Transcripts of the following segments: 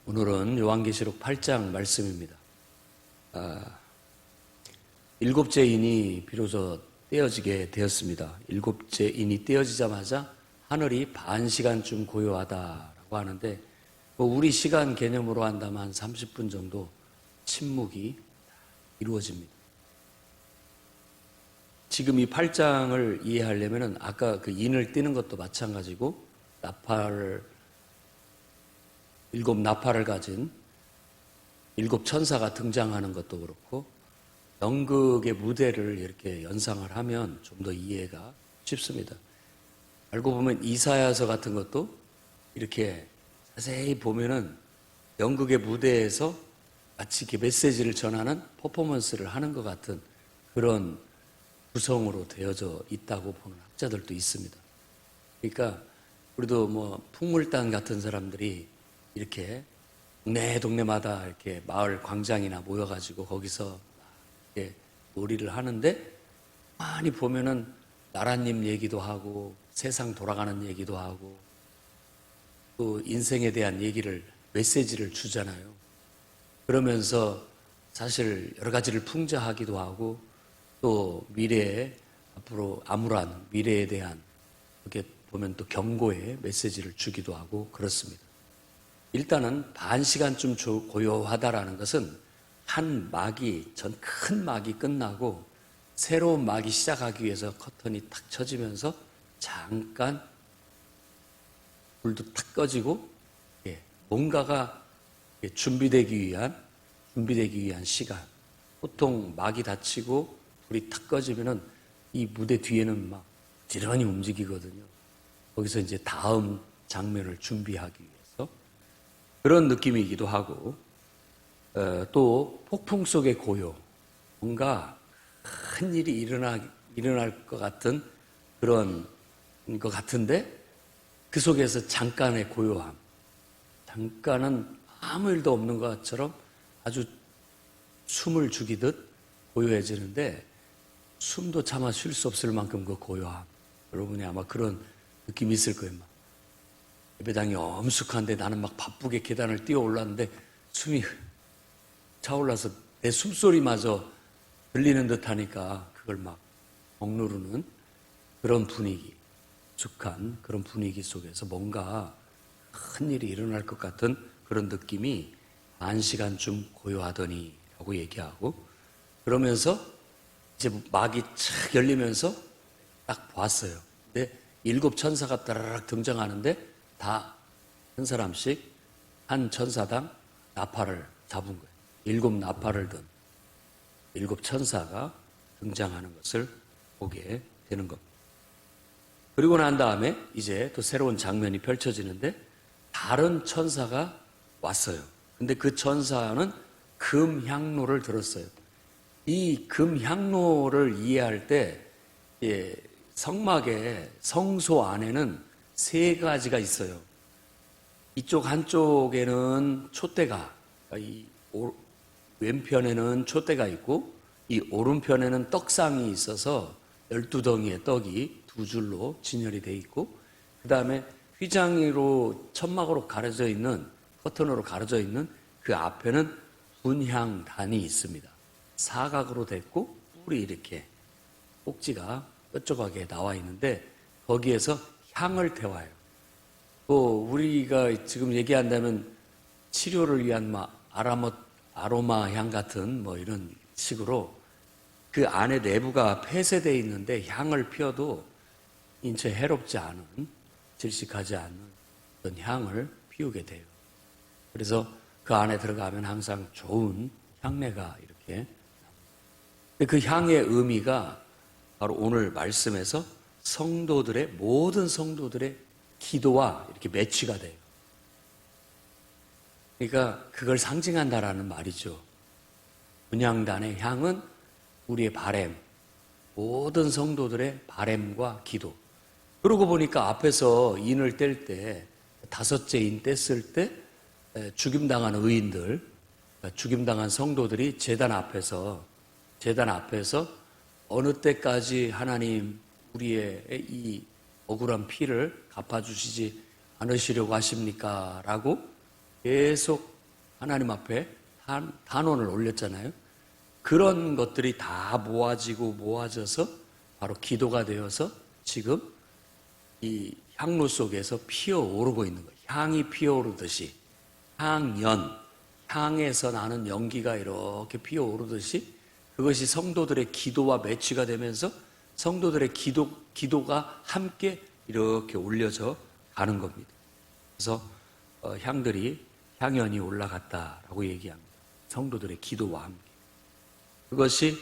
오늘은 요한계시록 8장 말씀입니다. 일곱째 인이 비로소 떼어지게 되었습니다. 일곱째 인이 떼어지자마자 하늘이 반 시간쯤 고요하다라고 하는데 우리 시간 개념으로 한다면 한 30분 정도 침묵이 이루어집니다. 지금 이 8장을 이해하려면 아까 그 인을 띄는 것도 마찬가지고 일곱 나팔을 가진 일곱 천사가 등장하는 것도 그렇고 연극의 무대를 이렇게 연상을 하면 좀 더 이해가 쉽습니다. 알고 보면 이사야서 같은 것도 이렇게 자세히 보면은 연극의 무대에서 마치 이렇게 메시지를 전하는 퍼포먼스를 하는 것 같은 그런 구성으로 되어져 있다고 보는 학자들도 있습니다. 그러니까 우리도 뭐 풍물단 같은 사람들이 이렇게 동네마다 이렇게 마을 광장이나 모여가지고 거기서 이렇게 놀이를 하는데 많이 보면은 나라님 얘기도 하고 세상 돌아가는 얘기도 하고 또 인생에 대한 얘기를 메시지를 주잖아요. 그러면서 사실 여러 가지를 풍자하기도 하고 또 미래에 앞으로 암울한 미래에 대한 이렇게 보면 또 경고의 메시지를 주기도 하고 그렇습니다. 일단은 반 시간쯤 고요하다라는 것은 한 막이 큰 막이 끝나고 새로운 막이 시작하기 위해서 커튼이 탁 쳐지면서 잠깐 불도 탁 꺼지고 뭔가가 준비되기 위한 시간. 보통 막이 닫히고 불이 탁 꺼지면은 이 무대 뒤에는 막 지런히 움직이거든요. 거기서 이제 다음 장면을 준비하기 위해서 그런 느낌이기도 하고 또 폭풍 속의 고요, 뭔가 큰 일이 일어날 것 같은 그런 것 같은데 그 속에서 잠깐의 고요함, 잠깐은 아무 일도 없는 것처럼 아주 숨을 죽이듯 고요해지는데 숨도 차마 쉴 수 없을 만큼 그 고요함. 여러분이 아마 그런 느낌이 있을 거예요. 예배당이 엄숙한데 나는 막 바쁘게 계단을 뛰어 올랐는데 숨이 차올라서 내 숨소리마저 들리는 듯 하니까 그걸 막 억누르는 그런 분위기, 익숙한 그런 분위기 속에서 뭔가 큰 일이 일어날 것 같은 그런 느낌이 반 시간쯤 고요하더니 라고 얘기하고 그러면서 이제 막이 착 열리면서 딱 봤어요. 근데 일곱 천사가 따라락 등장하는데 다 한 사람씩 한 천사당 나팔을 잡은 거예요. 일곱 나팔을 든 일곱 천사가 등장하는 것을 보게 되는 겁니다. 그리고 난 다음에 이제 또 새로운 장면이 펼쳐지는데 다른 천사가 왔어요. 근데 그 천사는 금향로를 들었어요. 이 금향로를 이해할 때 성막의 성소 안에는 세 가지가 있어요. 이쪽 한쪽에는 촛대가, 이 왼편에는 촛대가 있고 이 오른편에는 떡상이 있어서 12덩이의 떡이 두 줄로 진열이 돼 있고 그 다음에 휘장으로 천막으로 가려져 있는 커튼으로 가려져 있는 그 앞에는 분향단이 있습니다. 사각으로 됐고 뿔이 이렇게 꼭지가 뾰족하게 나와 있는데 거기에서 향을 태워요. 우리가 지금 얘기한다면 치료를 위한 아로마 향 같은 이런 식으로 그 안에 내부가 폐쇄되어 있는데 향을 피워도 인체에 해롭지 않은, 질식하지 않는 어떤 향을 피우게 돼요. 그래서 그 안에 들어가면 항상 좋은 향내가 이렇게. 그 향의 의미가 바로 오늘 말씀에서 모든 성도들의 기도와 이렇게 매치가 돼요. 그러니까 그걸 상징한다라는 말이죠. 분향단의 향은 우리의 바램, 모든 성도들의 바램과 기도. 그러고 보니까 앞에서 인을 뗄 때, 다섯째 인 뗐을 때 죽임당한 의인들, 죽임당한 성도들이 제단 앞에서 어느 때까지 하나님 우리의 이 억울한 피를 갚아주시지 않으시려고 하십니까? 라고 계속 하나님 앞에 단원을 올렸잖아요. 그런 것들이 다 모아져서 바로 기도가 되어서 지금 이 향로 속에서 피어오르고 있는 거예요. 향이 피어오르듯이 향에서 나는 연기가 이렇게 피어오르듯이 그것이 성도들의 기도와 매치가 되면서 성도들의 기도가 함께 이렇게 올려져 가는 겁니다. 그래서 향연이 올라갔다라고 얘기합니다. 성도들의 기도와 함께. 그것이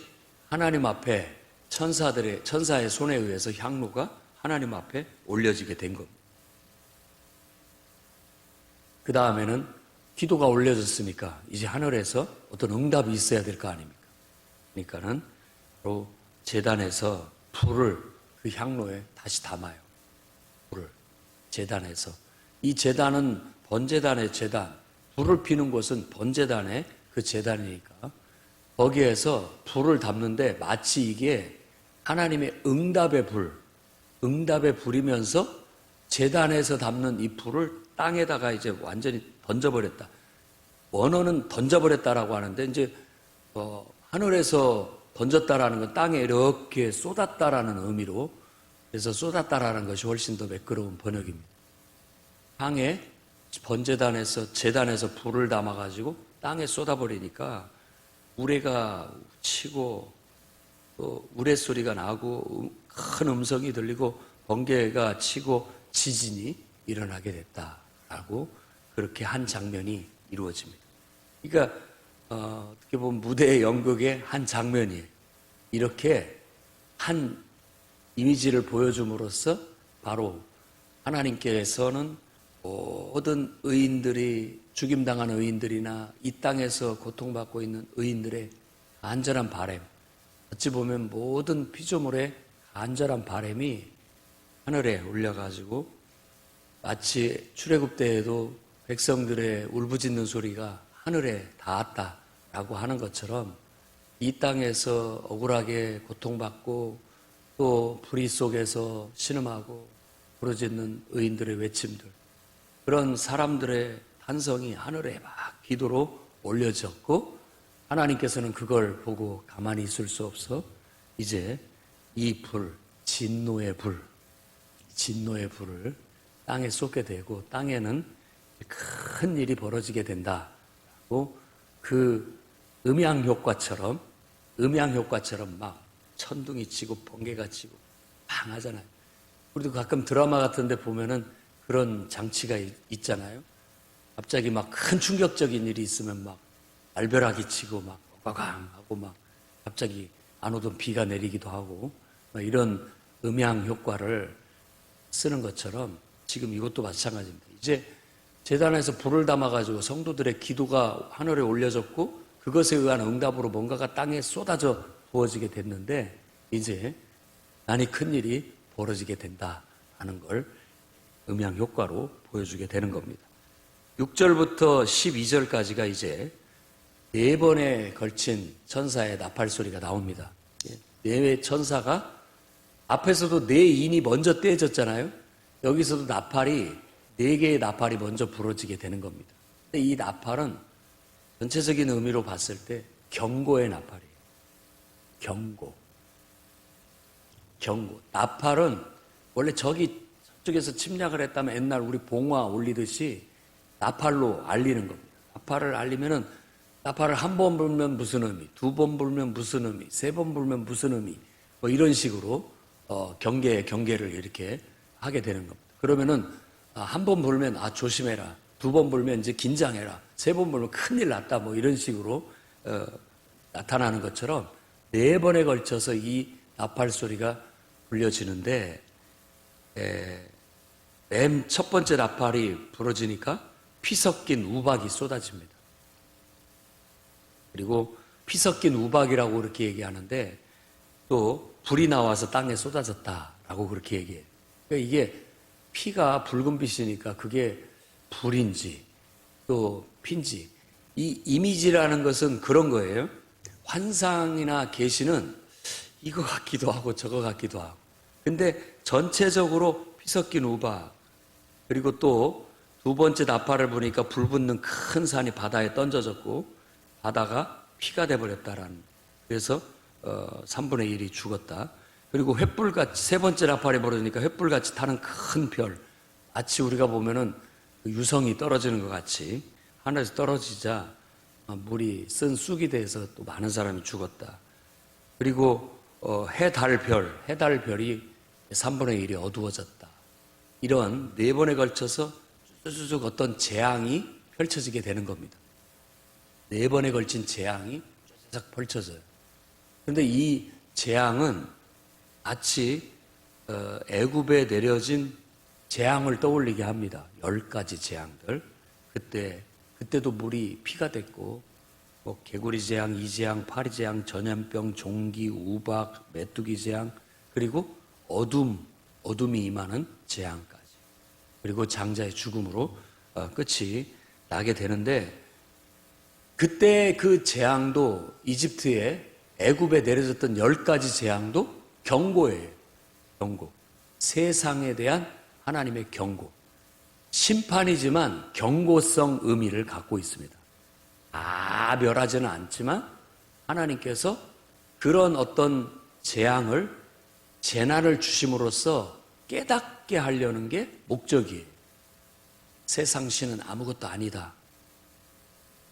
하나님 앞에 천사의 손에 의해서 향로가 하나님 앞에 올려지게 된 겁니다. 그 다음에는 기도가 올려졌으니까 이제 하늘에서 어떤 응답이 있어야 될 거 아닙니까? 그러니까는 바로 제단에서 불을 그 향로에 다시 담아요. 불을 제단에서. 이 제단은 번제단의 제단, 불을 피는 곳은 번제단의 그 제단이니까 거기에서 불을 담는데 마치 이게 하나님의 응답의 불이면서 제단에서 담는 이 불을 땅에다가 이제 완전히 던져버렸다. 원어는 던져버렸다라고 하는데 이제 하늘에서 던졌다라는 건 땅에 이렇게 쏟았다라는 의미로, 그래서 쏟았다라는 것이 훨씬 더 매끄러운 번역입니다. 땅에 번제단에서 제단에서 불을 담아가지고 땅에 쏟아버리니까 우레가 치고 또 우레소리가 나고 큰 음성이 들리고 번개가 치고 지진이 일어나게 됐다라고 그렇게 한 장면이 이루어집니다. 그러니까 어떻게 보면 무대의 연극의 한 장면이에요. 이렇게 한 이미지를 보여줌으로써 바로 하나님께서는 모든 의인들이 죽임당한 의인들이나 이 땅에서 고통받고 있는 의인들의 간절한 바람, 어찌 보면 모든 피조물의 간절한 바람이 하늘에 올려가지고 마치 출애굽 때에도 백성들의 울부짖는 소리가 하늘에 닿았다라고 하는 것처럼 이 땅에서 억울하게 고통받고 또 불의 속에서 신음하고 부르짖는 의인들의 외침들, 그런 사람들의 탄성이 하늘에 막 기도로 올려졌고 하나님께서는 그걸 보고 가만히 있을 수 없어 이제 이 진노의 불을 땅에 쏟게 되고 땅에는 큰 일이 벌어지게 된다고 그 음향 효과처럼 막 천둥이 치고 번개가 치고 막 하잖아요. 우리도 가끔 드라마 같은 데 보면은 그런 장치가 있잖아요. 갑자기 막 큰 충격적인 일이 있으면 막 알벼락이 치고 막 꽝꽝 하고 막 갑자기 안 오던 비가 내리기도 하고 이런 음향 효과를 쓰는 것처럼 지금 이것도 마찬가지입니다. 이제 제단에서 불을 담아가지고 성도들의 기도가 하늘에 올려졌고 그것에 의한 응답으로 뭔가가 땅에 쏟아져 부어지게 됐는데 이제 난이 큰 일이 벌어지게 된다는 걸 음향 효과로 보여주게 되는 겁니다. 6절부터 12절까지가 이제 4번에 걸친 천사의 나팔 소리가 나옵니다. 4의 천사가 앞에서도 4인이 먼저 떼어졌잖아요. 여기서도 나팔이 4개의 나팔이 먼저 부러지게 되는 겁니다. 근데 이 나팔은 전체적인 의미로 봤을 때 경고의 나팔이에요. 경고. 나팔은 원래 저쪽에서 침략을 했다면 옛날 우리 봉화 올리듯이 나팔로 알리는 겁니다. 나팔을 알리면은 나팔을 한 번 불면 무슨 의미, 2번 불면 무슨 의미, 3번 불면 무슨 의미, 뭐 이런 식으로 경계를 이렇게 하게 되는 겁니다. 그러면은 한 번 불면 조심해라, 2번 불면 이제 긴장해라, 3번 불면 큰일 났다, 뭐 이런 식으로 나타나는 것처럼 4번에 걸쳐서 이 나팔 소리가 불려지는데 맨 첫 번째 나팔이 부러지니까 피 섞인 우박이 쏟아집니다. 그리고 피 섞인 우박이라고 그렇게 얘기하는데 또 불이 나와서 땅에 쏟아졌다라고 그렇게 얘기해요. 그러니까 이게 피가 붉은 빛이니까 그게 불인지 또 피인지, 이 이미지라는 것은 그런 거예요. 환상이나 계시는 이거 같기도 하고 저거 같기도 하고, 근데 전체적으로 피 섞인 우박, 그리고 또 두 번째 나팔을 부니까 불붙는 큰 산이 바다에 던져졌고 바다가 피가 돼버렸다라는. 그래서 3분의 1이 죽었다. 그리고 횃불같이 세 번째 나팔이 벌어지니까 횃불같이 타는 큰 별, 마치 우리가 보면은 유성이 떨어지는 것 같이 하늘에서 떨어지자 물이 쓴 쑥이 돼서 또 많은 사람이 죽었다. 그리고 해, 달, 별이 3분의 1이 어두워졌다. 이런 네 번에 걸쳐서 쭉 어떤 재앙이 펼쳐지게 되는 겁니다. 네 번에 걸친 재앙이 쫙 펼쳐져요. 그런데 이 재앙은 마치 애굽에 내려진 재앙을 떠올리게 합니다. 10가지 재앙들. 그때도 물이 피가 됐고, 뭐 개구리 재앙, 이재앙, 파리 재앙, 전염병, 종기, 우박, 메뚜기 재앙, 그리고 어둠이 임하는 재앙까지. 그리고 장자의 죽음으로 끝이 나게 되는데, 그때 그 재앙도 이집트에 애굽에 내려졌던 10가지 재앙도 경고예요. 경고. 세상에 대한 하나님의 경고. 심판이지만 경고성 의미를 갖고 있습니다. 멸하지는 않지만 하나님께서 그런 어떤 재난을 주심으로써 깨닫게 하려는 게 목적이에요. 세상 신은 아무것도 아니다.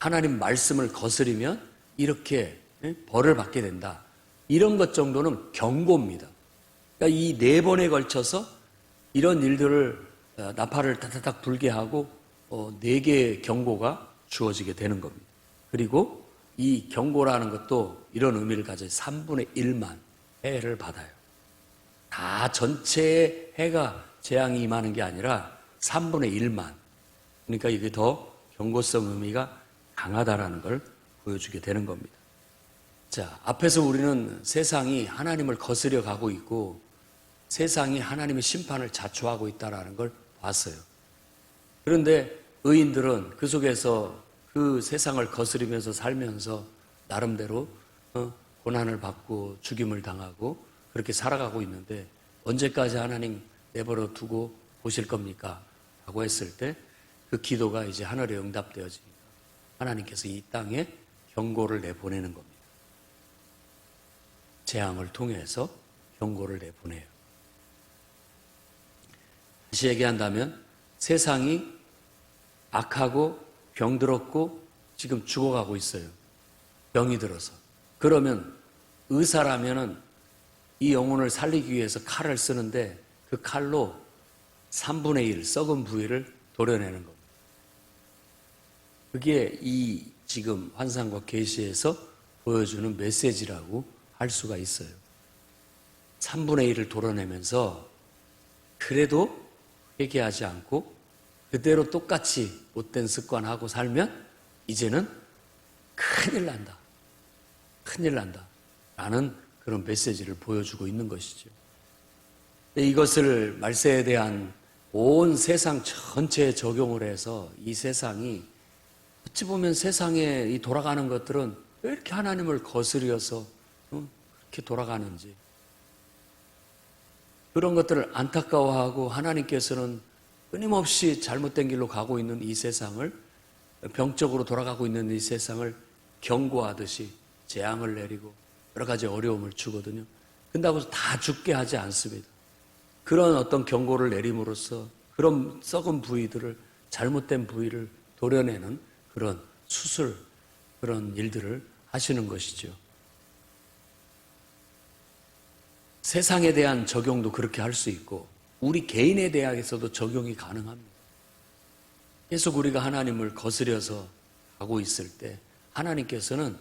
하나님 말씀을 거스리면 이렇게 벌을 받게 된다. 이런 것 정도는 경고입니다. 그러니까 이 네 번에 걸쳐서 이런 일들을 나팔을 타타닥 불게 하고 네 개의 경고가 주어지게 되는 겁니다. 그리고 이 경고라는 것도 이런 의미를 가져요. 3분의 1만 해를 받아요. 다 전체의 해가 재앙이 임하는 게 아니라 3분의 1만. 그러니까 이게 더 경고성 의미가 강하다라는 걸 보여주게 되는 겁니다. 자, 앞에서 우리는 세상이 하나님을 거스려 가고 있고 세상이 하나님의 심판을 자초하고 있다는 걸 봤어요. 그런데 의인들은 그 속에서 그 세상을 거스리면서 살면서 나름대로 고난을 받고 죽임을 당하고 그렇게 살아가고 있는데 언제까지 하나님 내버려 두고 보실 겁니까? 라고 했을 때 그 기도가 이제 하늘에 응답되어지니까 하나님께서 이 땅에 경고를 내보내는 겁니다. 재앙을 통해서 경고를 내보내요. 다시 얘기한다면 세상이 악하고 병들었고 지금 죽어가고 있어요. 병이 들어서. 그러면 의사라면은 이 영혼을 살리기 위해서 칼을 쓰는데 그 칼로 3분의 1 썩은 부위를 도려내는 겁니다. 그게 이 지금 환상과 계시에서 보여주는 메시지라고 할 수가 있어요. 3분의 1을 도려내면서 그래도 회개하지 않고 그대로 똑같이 못된 습관하고 살면 이제는 큰일 난다. 큰일 난다. 라는 그런 메시지를 보여주고 있는 것이죠. 이것을 말세에 대한 온 세상 전체에 적용을 해서 이 세상이 어찌 보면 세상에 이 돌아가는 것들은 왜 이렇게 하나님을 거스려서 그렇게 돌아가는지 그런 것들을 안타까워하고 하나님께서는 끊임없이 잘못된 길로 가고 있는 이 세상을 병적으로 돌아가고 있는 이 세상을 경고하듯이 재앙을 내리고 여러 가지 어려움을 주거든요. 근다고 해서 다 죽게 하지 않습니다. 그런 어떤 경고를 내림으로써 그런 썩은 부위들을 잘못된 부위를 도려내는 그런 수술 그런 일들을 하시는 것이죠. 세상에 대한 적용도 그렇게 할 수 있고 우리 개인에 대해서도 적용이 가능합니다. 계속 우리가 하나님을 거스려서 가고 있을 때 하나님께서는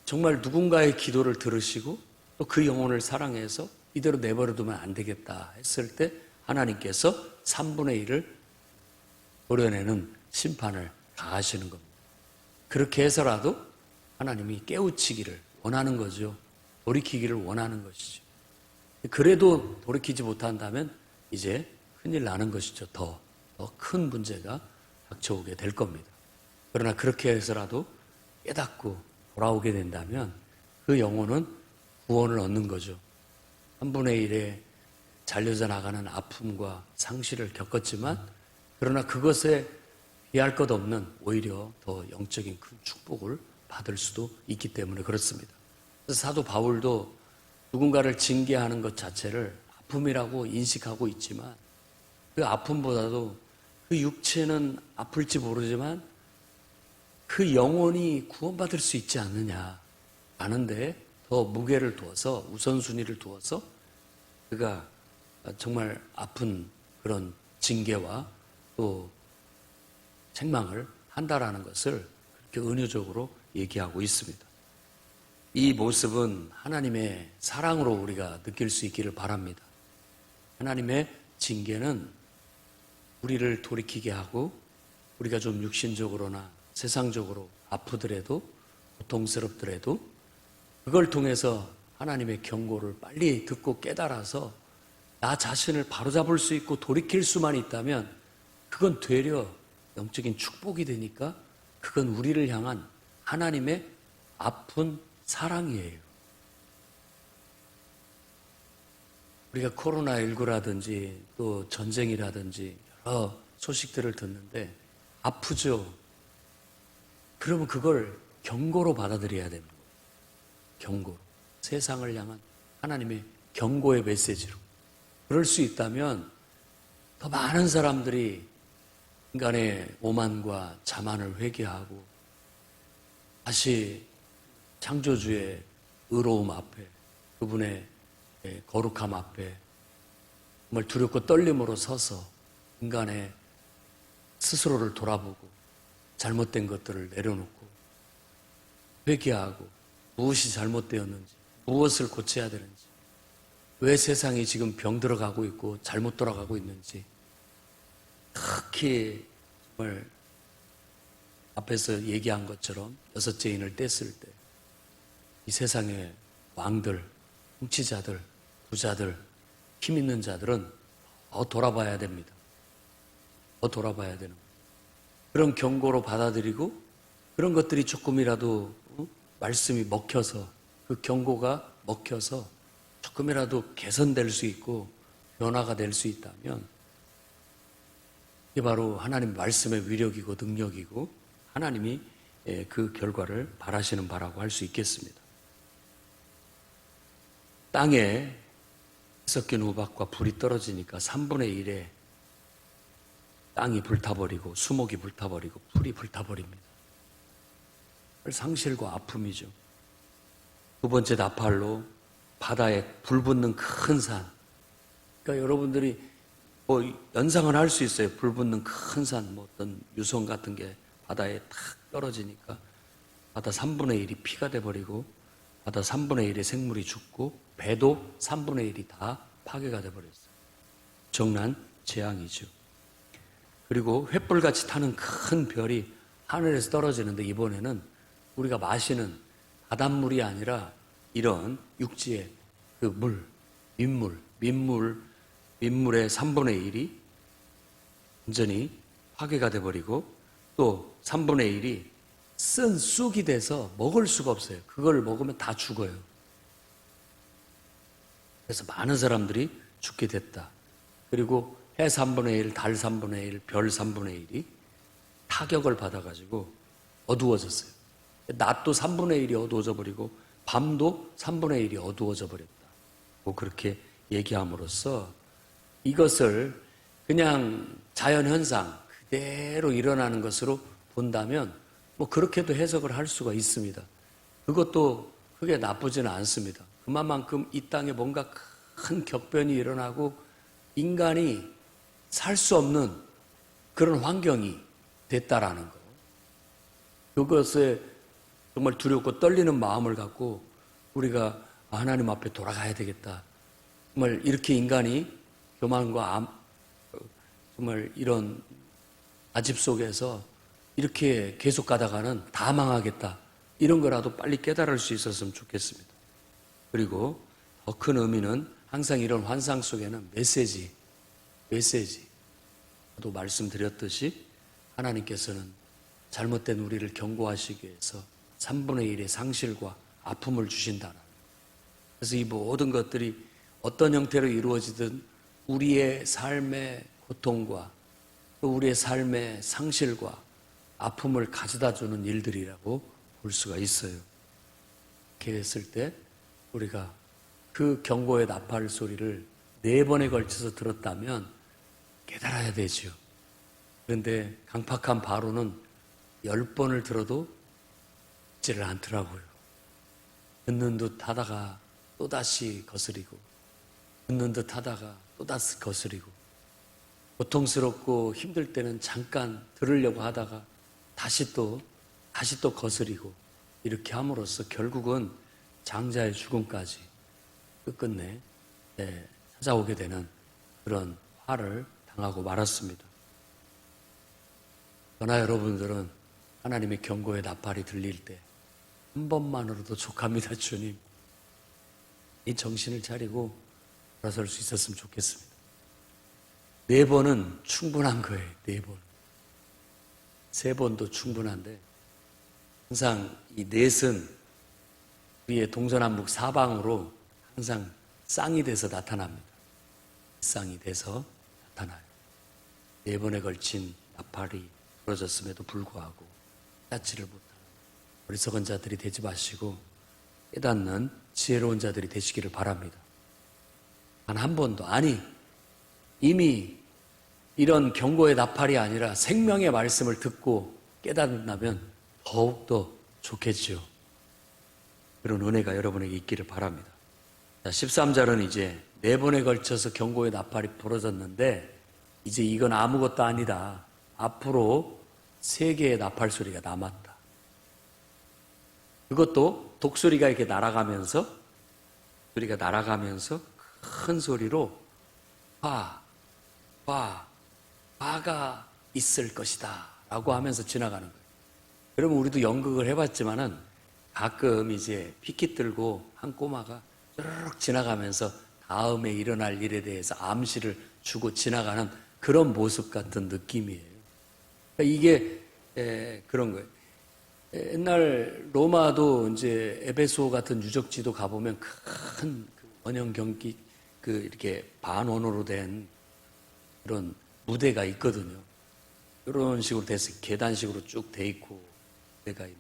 정말 누군가의 기도를 들으시고 또 그 영혼을 사랑해서 이대로 내버려두면 안 되겠다 했을 때 하나님께서 3분의 1을 도려내는 심판을 가하시는 겁니다. 그렇게 해서라도 하나님이 깨우치기를 원하는 거죠. 돌이키기를 원하는 것이죠. 그래도 돌이키지 못한다면 이제 큰일 나는 것이죠. 더 큰 문제가 닥쳐오게 될 겁니다. 그러나 그렇게 해서라도 깨닫고 돌아오게 된다면 그 영혼은 구원을 얻는 거죠. 3분의 1에 잘려져 나가는 아픔과 상실을 겪었지만 그러나 그것에 비할 것 없는 오히려 더 영적인 큰 축복을 받을 수도 있기 때문에 그렇습니다. 그래서 사도 바울도 누군가를 징계하는 것 자체를 아픔이라고 인식하고 있지만 그 아픔보다도 그 육체는 아플지 모르지만 그 영혼이 구원받을 수 있지 않느냐 아는데 더 무게를 두어서 우선순위를 두어서 그가 정말 아픈 그런 징계와 또 책망을 한다라는 것을 그렇게 은유적으로 얘기하고 있습니다. 이 모습은 하나님의 사랑으로 우리가 느낄 수 있기를 바랍니다. 하나님의 징계는 우리를 돌이키게 하고 우리가 좀 육신적으로나 세상적으로 아프더라도 고통스럽더라도 그걸 통해서 하나님의 경고를 빨리 듣고 깨달아서 나 자신을 바로잡을 수 있고 돌이킬 수만 있다면 그건 되려 영적인 축복이 되니까 그건 우리를 향한 하나님의 아픈 사랑이에요. 우리가 코로나19라든지 또 전쟁이라든지 여러 소식들을 듣는데 아프죠. 그러면 그걸 경고로 받아들여야 되는 거예요. 경고로. 세상을 향한 하나님의 경고의 메시지로. 그럴 수 있다면 더 많은 사람들이 인간의 오만과 자만을 회개하고 다시 창조주의 의로움 앞에 그분의 거룩함 앞에 정말 두렵고 떨림으로 서서 인간의 스스로를 돌아보고 잘못된 것들을 내려놓고 회개하고 무엇이 잘못되었는지 무엇을 고쳐야 되는지 왜 세상이 지금 병들어가고 있고 잘못 돌아가고 있는지 특히 정말 앞에서 얘기한 것처럼 여섯째 인을 뗐을 때 이 세상의 왕들, 통치자들, 부자들, 힘 있는 자들은 더 돌아봐야 됩니다. 더 돌아봐야 되는 거예요. 그런 경고로 받아들이고 그런 것들이 조금이라도 말씀이 먹혀서 그 경고가 먹혀서 조금이라도 개선될 수 있고 변화가 될 수 있다면 이게 바로 하나님 말씀의 위력이고 능력이고 하나님이 그 결과를 바라시는 바라고 할 수 있겠습니다. 땅에 섞인 우박과 불이 떨어지니까 3분의 1에 땅이 불타버리고 수목이 불타버리고 풀이 불타버립니다. 상실과 아픔이죠. 두 번째 나팔로 바다에 불 붙는 큰 산. 그러니까 여러분들이 뭐 연상을 할 수 있어요. 불 붙는 큰 산, 뭐 어떤 유성 같은 게 바다에 탁 떨어지니까 바다 3분의 1이 피가 돼버리고 바다 3분의 1의 생물이 죽고 배도 3분의 1이 다 파괴가 돼버렸어요. 엄청난 재앙이죠. 그리고 횃불같이 타는 큰 별이 하늘에서 떨어지는데 이번에는 우리가 마시는 바닷물이 아니라 이런 육지의 그 물, 민물의 3분의 1이 완전히 파괴가 돼버리고 또 3분의 1이 쓴 쑥이 돼서 먹을 수가 없어요. 그걸 먹으면 다 죽어요. 그래서 많은 사람들이 죽게 됐다. 그리고 해 3분의 1, 달 3분의 1, 별 3분의 1이 타격을 받아가지고 어두워졌어요. 낮도 3분의 1이 어두워져 버리고 밤도 3분의 1이 어두워져 버렸다. 그렇게 얘기함으로써 이것을 그냥 자연현상 그대로 일어나는 것으로 본다면 뭐 그렇게도 해석을 할 수가 있습니다. 그것도 크게 나쁘지는 않습니다. 그만큼 이 땅에 뭔가 큰 격변이 일어나고 인간이 살 수 없는 그런 환경이 됐다라는 거. 그것에 정말 두렵고 떨리는 마음을 갖고 우리가 하나님 앞에 돌아가야 되겠다. 정말 이렇게 인간이 교만과 정말 이런 아집 속에서 이렇게 계속 가다가는 다 망하겠다. 이런 거라도 빨리 깨달을 수 있었으면 좋겠습니다. 그리고 더 큰 의미는 항상 이런 환상 속에는 메시지. 또 말씀드렸듯이 하나님께서는 잘못된 우리를 경고하시기 위해서 3분의 1의 상실과 아픔을 주신다. 그래서 이 모든 것들이 어떤 형태로 이루어지든 우리의 삶의 고통과 또 우리의 삶의 상실과 아픔을 가져다 주는 일들이라고 볼 수가 있어요. 이렇게 했을 때 우리가 그 경고의 나팔 소리를 4번에 걸쳐서 들었다면 깨달아야 되죠. 그런데 강팍한 바로는 10번을 들어도 듣지를 않더라고요. 듣는 듯 하다가 또다시 거스리고, 듣는 듯 하다가 또다시 거스리고, 고통스럽고 힘들 때는 잠깐 들으려고 하다가 다시 또 거스리고, 이렇게 함으로써 결국은 장자의 죽음까지 끝끝내 찾아오게 되는 그런 화를 당하고 말았습니다. 그러나 여러분들은 하나님의 경고의 나팔이 들릴 때 한 번만으로도 족합니다. 주님, 이 정신을 차리고 돌아설 수 있었으면 좋겠습니다. 4번은 충분한 거예요. 4번. 3번도 충분한데 항상 이 넷은 우리의 동서남북 사방으로 항상 쌍이 돼서 나타납니다. 쌍이 돼서 나타나요. 4번에 걸친 나팔이 부러졌음에도 불구하고 깨닫지를 못하는 어리석은 자들이 되지 마시고 깨닫는 지혜로운 자들이 되시기를 바랍니다. 단 한 번도, 아니 이미 이런 경고의 나팔이 아니라 생명의 말씀을 듣고 깨닫는다면 더욱더 좋겠죠. 그런 은혜가 여러분에게 있기를 바랍니다. 자, 13절은 이제 4번에 걸쳐서 경고의 나팔이 부러졌는데 이제 이건 아무것도 아니다. 앞으로 3개의 나팔 소리가 남았다. 그것도 독소리가 이렇게 날아가면서 큰 소리로 화가 있을 것이다 라고 하면서 지나가는 거예요. 여러분, 우리도 연극을 해봤지만은 가끔 이제 피켓 들고 한 꼬마가 쭈르륵 지나가면서 다음에 일어날 일에 대해서 암시를 주고 지나가는 그런 모습 같은 느낌이에요. 그러니까 이게 그런 거예요. 옛날 로마도 이제 에베소 같은 유적지도 가보면 큰 원형 경기 이렇게 반원으로 된 그런 무대가 있거든요. 이런 식으로 돼서 계단식으로 쭉 돼 있고 무대가 있는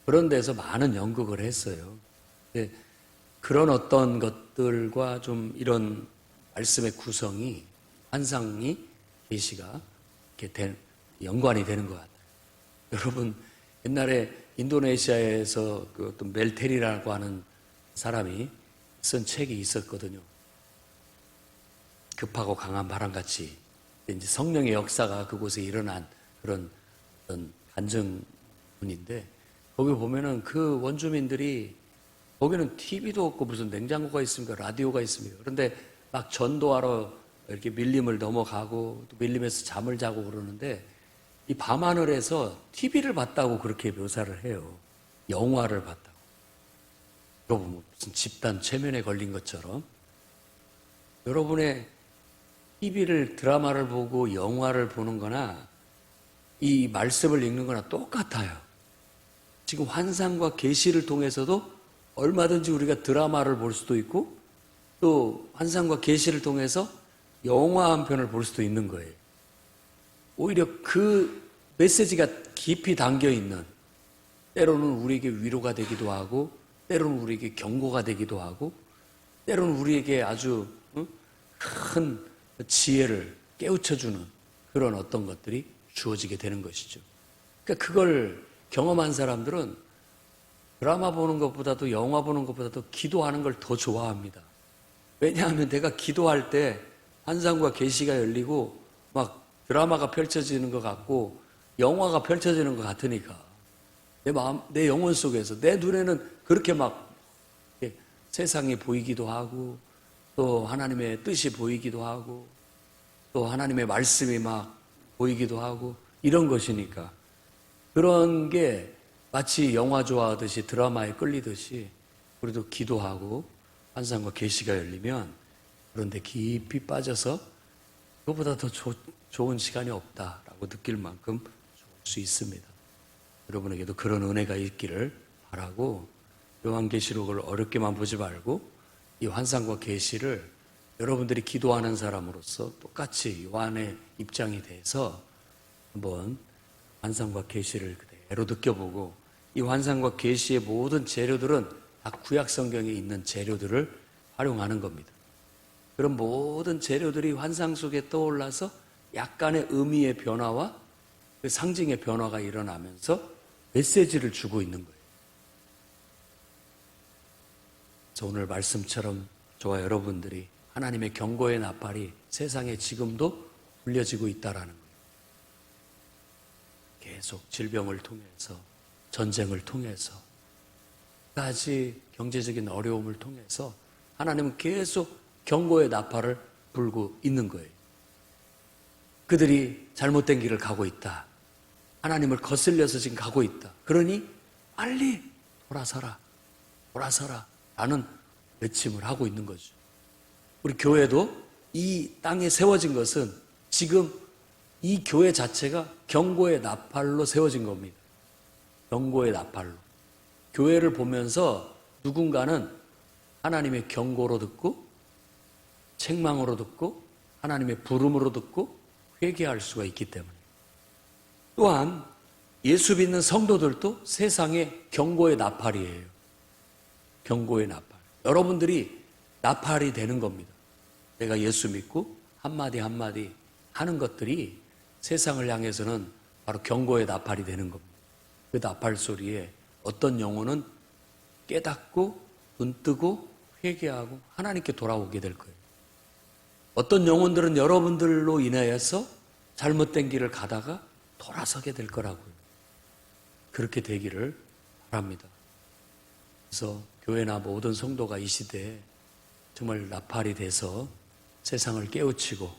그런 데서 많은 연극을 했어요. 그런 어떤 것들과 좀 이런 말씀의 구성이 환상이 계시가 이렇게 연관이 되는 것 같아요. 여러분, 옛날에 인도네시아에서 그 어떤 멜테리라고 하는 사람이 쓴 책이 있었거든요. 급하고 강한 바람같이 이제 성령의 역사가 그곳에 일어난 그런 어떤 간증문인데 거기 보면은 그 원주민들이 거기는 TV도 없고 무슨 냉장고가 있습니까? 라디오가 있습니까? 그런데 막 전도하러 이렇게 밀림을 넘어가고 또 밀림에서 잠을 자고 그러는데 이 밤하늘에서 TV를 봤다고 그렇게 묘사를 해요. 영화를 봤다고. 여러분, 무슨 집단 최면에 걸린 것처럼 여러분의 TV를 드라마를 보고 영화를 보는 거나 이 말씀을 읽는 거나 똑같아요. 지금 환상과 계시를 통해서도 얼마든지 우리가 드라마를 볼 수도 있고 또 환상과 계시를 통해서 영화 한 편을 볼 수도 있는 거예요. 오히려 그 메시지가 깊이 담겨 있는, 때로는 우리에게 위로가 되기도 하고 때로는 우리에게 경고가 되기도 하고 때로는 우리에게 아주 큰 지혜를 깨우쳐주는 그런 어떤 것들이 주어지게 되는 것이죠. 그러니까 그걸 경험한 사람들은 드라마 보는 것보다도 영화 보는 것보다도 기도하는 걸 더 좋아합니다. 왜냐하면 내가 기도할 때 환상과 계시가 열리고 막 드라마가 펼쳐지는 것 같고 영화가 펼쳐지는 것 같으니까 내 마음, 내 영혼 속에서 내 눈에는 그렇게 막 세상이 보이기도 하고 또 하나님의 뜻이 보이기도 하고 또 하나님의 말씀이 막 보이기도 하고 이런 것이니까 그런 게 마치 영화 좋아하듯이 드라마에 끌리듯이 우리도 기도하고 환상과 계시가 열리면 그런데 깊이 빠져서 그거보다 더 좋은 시간이 없다라고 느낄 만큼 좋을 수 있습니다. 여러분에게도 그런 은혜가 있기를 바라고 요한계시록을 어렵게만 보지 말고 이 환상과 계시를 여러분들이 기도하는 사람으로서 똑같이 요한의 입장이 돼서 한번 환상과 계시를 그대로 느껴보고, 이 환상과 계시의 모든 재료들은 다 구약 성경에 있는 재료들을 활용하는 겁니다. 그런 모든 재료들이 환상 속에 떠올라서 약간의 의미의 변화와 그 상징의 변화가 일어나면서 메시지를 주고 있는 거예요. 그래서 오늘 말씀처럼 저와 여러분들이 하나님의 경고의 나팔이 세상에 지금도 울려지고 있다라는 거예요. 계속 질병을 통해서, 전쟁을 통해서, 까지 경제적인 어려움을 통해서 하나님은 계속 경고의 나팔을 불고 있는 거예요. 그들이 잘못된 길을 가고 있다. 하나님을 거슬려서 지금 가고 있다. 그러니 빨리 돌아서라, 돌아서라 라는 외침을 하고 있는 거죠. 우리 교회도 이 땅에 세워진 것은 지금 이 교회 자체가 경고의 나팔로 세워진 겁니다. 경고의 나팔로. 교회를 보면서 누군가는 하나님의 경고로 듣고, 책망으로 듣고, 하나님의 부름으로 듣고 회개할 수가 있기 때문에. 또한 예수 믿는 성도들도 세상의 경고의 나팔이에요. 경고의 나팔. 여러분들이 나팔이 되는 겁니다. 내가 예수 믿고 한마디 한마디 하는 것들이 세상을 향해서는 바로 경고의 나팔이 되는 겁니다. 그 나팔 소리에 어떤 영혼은 깨닫고 눈 뜨고 회개하고 하나님께 돌아오게 될 거예요. 어떤 영혼들은 여러분들로 인하여서 잘못된 길을 가다가 돌아서게 될 거라고요. 그렇게 되기를 바랍니다. 그래서 교회나 모든 성도가 이 시대에 정말 나팔이 돼서 세상을 깨우치고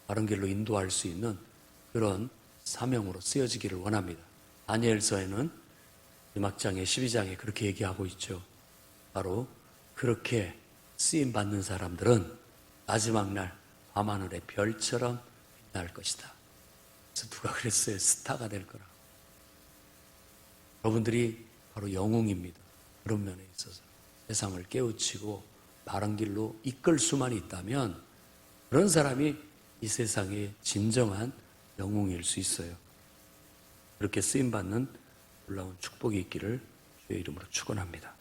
바른 길로 인도할 수 있는 그런 사명으로 쓰여지기를 원합니다. 다니엘서에는 마지막장에 12장에 그렇게 얘기하고 있죠. 바로 그렇게 쓰임받는 사람들은 마지막 날 밤하늘의 별처럼 빛날 것이다. 그래서 누가 그랬어요? 스타가 될 거라고. 여러분들이 바로 영웅입니다. 그런 면에 있어서 세상을 깨우치고 바른 길로 이끌 수만 있다면 그런 사람이 이 세상의 진정한 영웅일 수 있어요. 그렇게 쓰임받는 놀라운 축복이 있기를 주의 이름으로 축원합니다.